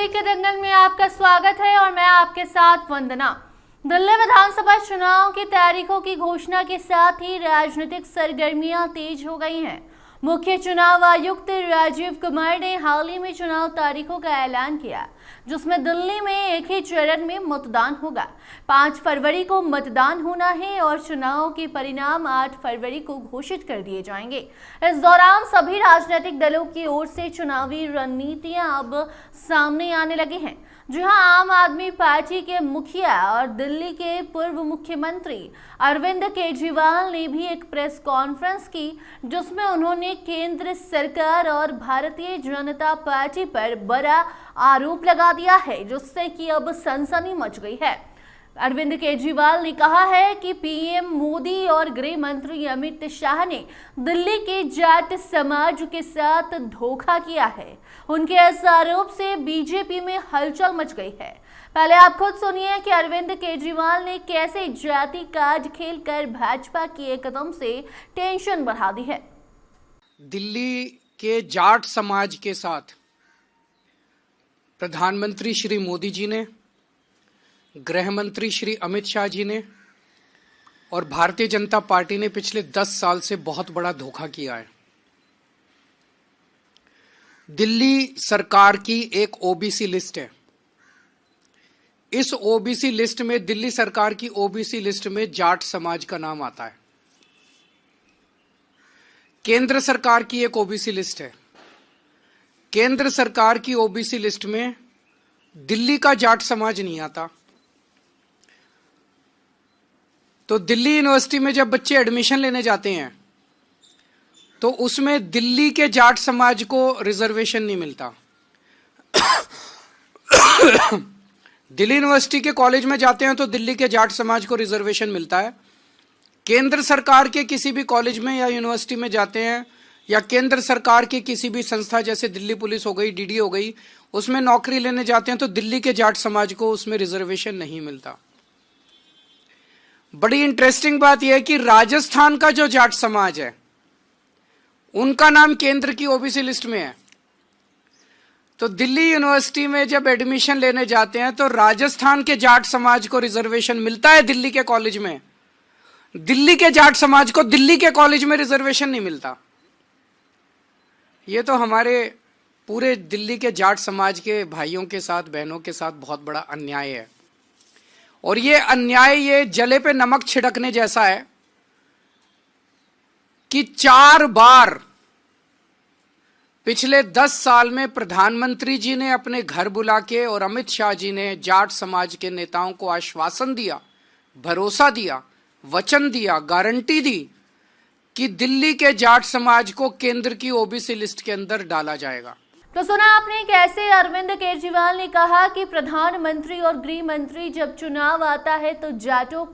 दिल्ली के दंगल में आपका स्वागत है और मैं आपके साथ वंदना। दिल्ली विधानसभा चुनाव की तारीखों की घोषणा के साथ ही राजनीतिक सरगर्मियां तेज हो गई हैं। मुख्य चुनाव आयुक्त राजीव कुमार ने हाल ही में चुनाव तारीखों का ऐलान किया, जिसमें दिल्ली में एक ही चरण में मतदान होगा। 5 फरवरी को मतदान होना है और चुनाव के परिणाम 8 फरवरी को घोषित कर दिए जाएंगे। इस दौरान सभी राजनीतिक दलों की ओर से चुनावी रणनीतियां अब सामने आने लगी हैं। जहां आम आदमी पार्टी के मुखिया और दिल्ली के पूर्व मुख्यमंत्री अरविंद केजरीवाल ने भी एक प्रेस कॉन्फ्रेंस की, जिसमें उन्होंने केंद्र सरकार और भारतीय जनता पार्टी पर बड़ा आरोप लगा दिया है, जिससे कि अब सनसनी मच गई है। अरविंद केजरीवाल ने कहा है कि पीएम मोदी और गृह मंत्री अमित शाह ने दिल्ली के जाट समाज के साथ धोखा किया है। उनके इस आरोप से बीजेपी में हलचल मच गई है। पहले आप खुद सुनिए कि अरविंद केजरीवाल ने कैसे जाति कार्ड खेलकर भाजपा की एक कदम से टेंशन बढ़ा दी है। दिल्ली के जाट समाज के साथ प्रधानमंत्री श्री मोदी जी ने, गृह मंत्री श्री अमित शाह जी ने और भारतीय जनता पार्टी ने पिछले 10 साल से बहुत बड़ा धोखा किया है। दिल्ली सरकार की एक ओबीसी लिस्ट है। इस ओबीसी लिस्ट में, दिल्ली सरकार की ओबीसी लिस्ट में जाट समाज का नाम आता है। केंद्र सरकार की एक ओबीसी लिस्ट है। केंद्र सरकार की ओबीसी लिस्ट में दिल्ली का जाट समाज नहीं आता। तो दिल्ली यूनिवर्सिटी में जब बच्चे एडमिशन लेने जाते हैं तो उसमें दिल्ली के जाट समाज को रिजर्वेशन नहीं मिलता। दिल्ली यूनिवर्सिटी के कॉलेज में जाते हैं तो दिल्ली के जाट समाज को रिजर्वेशन मिलता है। केंद्र सरकार के किसी भी कॉलेज में या यूनिवर्सिटी में जाते हैं या केंद्र सरकार की किसी भी संस्था जैसे दिल्ली पुलिस हो गई, डीडी हो गई, उसमें नौकरी लेने जाते हैं तो दिल्ली के जाट समाज को उसमें रिजर्वेशन नहीं मिलता। बड़ी इंटरेस्टिंग बात यह है कि राजस्थान का जो जाट समाज है उनका नाम केंद्र की ओबीसी लिस्ट में है। तो दिल्ली यूनिवर्सिटी में जब एडमिशन लेने जाते हैं तो राजस्थान के जाट समाज को रिजर्वेशन मिलता है दिल्ली के कॉलेज में। दिल्ली के जाट समाज को दिल्ली के कॉलेज में रिजर्वेशन नहीं मिलता। ये तो हमारे पूरे दिल्ली के जाट समाज के भाइयों के साथ, बहनों के साथ बहुत बड़ा अन्याय है। और ये अन्याय ये जले पे नमक छिड़कने जैसा है कि 4 बार पिछले 10 साल में प्रधानमंत्री जी ने अपने घर बुला के और अमित शाह जी ने जाट समाज के नेताओं को आश्वासन दिया, भरोसा दिया, वचन दिया, गारंटी दी कि दिल्ली के जाट समाज को केंद्र की ओबीसी लिस्ट के अंदर डाला जाएगा। तो सुना आपने कैसे अरविंद केजरीवाल ने कहा कि प्रधानमंत्री और गृह मंत्री जब चुनाव आता है तो जाटों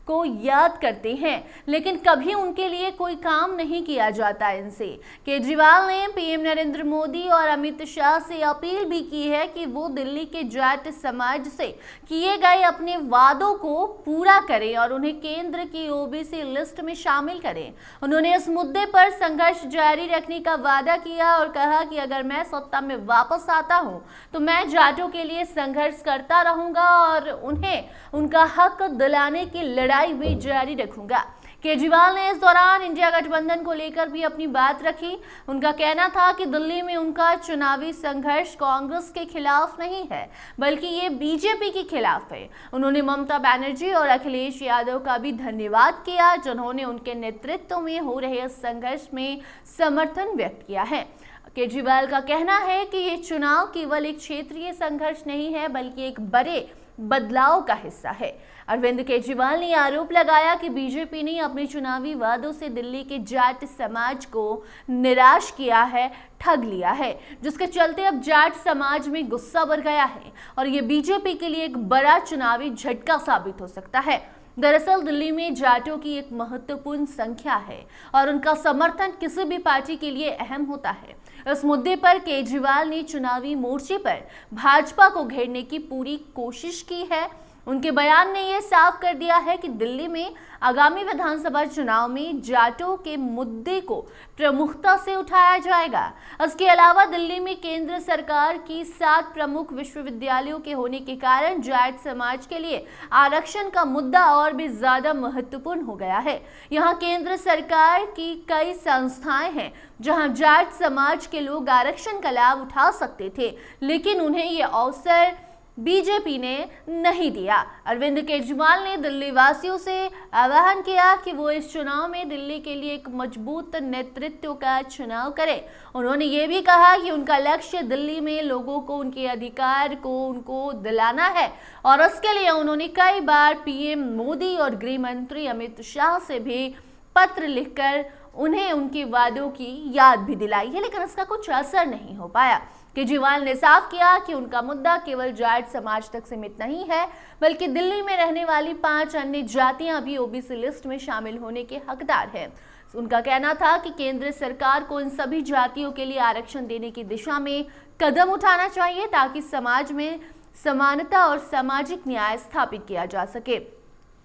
को याद करते हैं, लेकिन कभी उनके लिए कोई काम नहीं किया जाता इनसे। केजरीवाल ने पीएम नरेंद्र मोदी और अमित शाह से अपील भी की है कि वो दिल्ली के जाट समाज से किए गए अपने वादों को पूरा करें और उन्हें केंद्र की ओबीसी लिस्ट में शामिल करें। उन्होंने इस मुद्दे पर संघर्ष जारी रखने का वादा किया और कहा कि अगर मैं सत्ता में वापस आता हूं तो मैं जाटों के लिए संघर्ष करता रहूंगा और उन्हें उनका हक दिलाने की लड़ाई भी जारी रखूंगा। केजरीवाल ने इस दौरान इंडिया गठबंधन को लेकर भी अपनी बात रखी। उनका कहना था कि दिल्ली में उनका चुनावी संघर्ष कांग्रेस के खिलाफ नहीं है, बल्कि ये बीजेपी के खिलाफ है। उन्होंने ममता बनर्जी और अखिलेश यादव का भी धन्यवाद किया, जिन्होंने उनके नेतृत्व में हो रहे संघर्ष में समर्थन व्यक्त किया है। केजरीवाल का कहना है कि ये चुनाव केवल एक क्षेत्रीय संघर्ष नहीं है, बल्कि एक बड़े बदलाव का हिस्सा है। अरविंद केजरीवाल ने आरोप लगाया कि बीजेपी ने अपने चुनावी वादों से दिल्ली के जाट समाज को निराश किया है, ठग लिया है, जिसके चलते अब जाट समाज में गुस्सा बढ़ गया है और ये बीजेपी के लिए एक बड़ा चुनावी झटका साबित हो सकता है। दरअसल दिल्ली में जाटों की एक महत्वपूर्ण संख्या है और उनका समर्थन किसी भी पार्टी के लिए अहम होता है। इस मुद्दे पर केजरीवाल ने चुनावी मोर्चे पर भाजपा को घेरने की पूरी कोशिश की है। उनके बयान ने यह साफ कर दिया है कि दिल्ली में आगामी विधानसभा चुनाव में जाटों के मुद्दे को प्रमुखता से उठाया जाएगा। इसके अलावा दिल्ली में केंद्र सरकार की 7 प्रमुख विश्वविद्यालयों के होने के कारण जाट समाज के लिए आरक्षण का मुद्दा और भी ज्यादा महत्वपूर्ण हो गया है। यहाँ केंद्र सरकार की कई संस्थाएं हैं जहां जाट समाज के लोग आरक्षण का लाभ उठा सकते थे, लेकिन उन्हें ये अवसर बीजेपी ने नहीं दिया। अरविंद केजरीवाल ने दिल्ली वासियों से आह्वान किया कि वो इस चुनाव में दिल्ली के लिए एक मजबूत नेतृत्व का चुनाव करें। उन्होंने ये भी कहा कि उनका लक्ष्य दिल्ली में लोगों को उनके अधिकार को उनको दिलाना है और इसके लिए उन्होंने कई बार पीएम मोदी और गृह मंत्री अमित शाह से भी पत्र लिखकर उन्हें उनके वादों की याद भी दिलाई है, लेकिन इसका कुछ असर नहीं हो पाया। केजरीवाल ने साफ किया कि उनका मुद्दा केवल जाट समाज तक सीमित नहीं है, बल्कि दिल्ली में रहने वाली 5 अन्य जातियां भी ओबीसी लिस्ट में शामिल होने के हकदार हैं। उनका कहना था कि केंद्र सरकार को इन सभी जातियों के लिए आरक्षण देने की दिशा में कदम उठाना चाहिए ताकि समाज में समानता और सामाजिक न्याय स्थापित किया जा सके।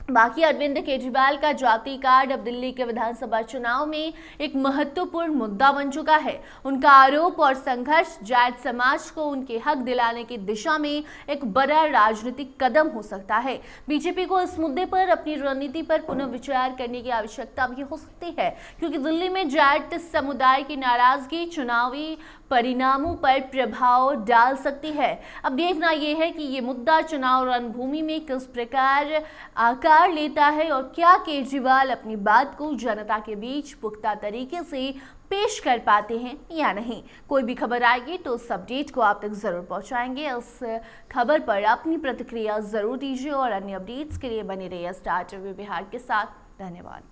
बाकी अरविंद केजरीवाल का जाति कार्ड अब दिल्ली के विधानसभा चुनाव में एक महत्वपूर्ण मुद्दा बन चुका है। उनका आरोप और संघर्ष जाट समाज को उनके हक दिलाने की दिशा में एक बड़ा राजनीतिक कदम हो सकता है। बीजेपी को इस मुद्दे पर अपनी रणनीति पर पुनर्विचार करने की आवश्यकता भी हो सकती है, क्योंकि दिल्ली में जाट समुदाय की नाराजगी चुनावी परिणामों पर प्रभाव डाल सकती है। अब देखना यह है कि ये मुद्दा चुनाव रणभूमि में किस प्रकार आकार लेता है और क्या केजरीवाल अपनी बात को जनता के बीच पुख्ता तरीके से पेश कर पाते हैं या नहीं। कोई भी खबर आएगी तो उस अपडेट को आप तक जरूर पहुंचाएंगे। उस खबर पर अपनी प्रतिक्रिया जरूर दीजिए और अन्य अपडेट्स के लिए बने रहिए स्टार टीवी बिहार के साथ। धन्यवाद।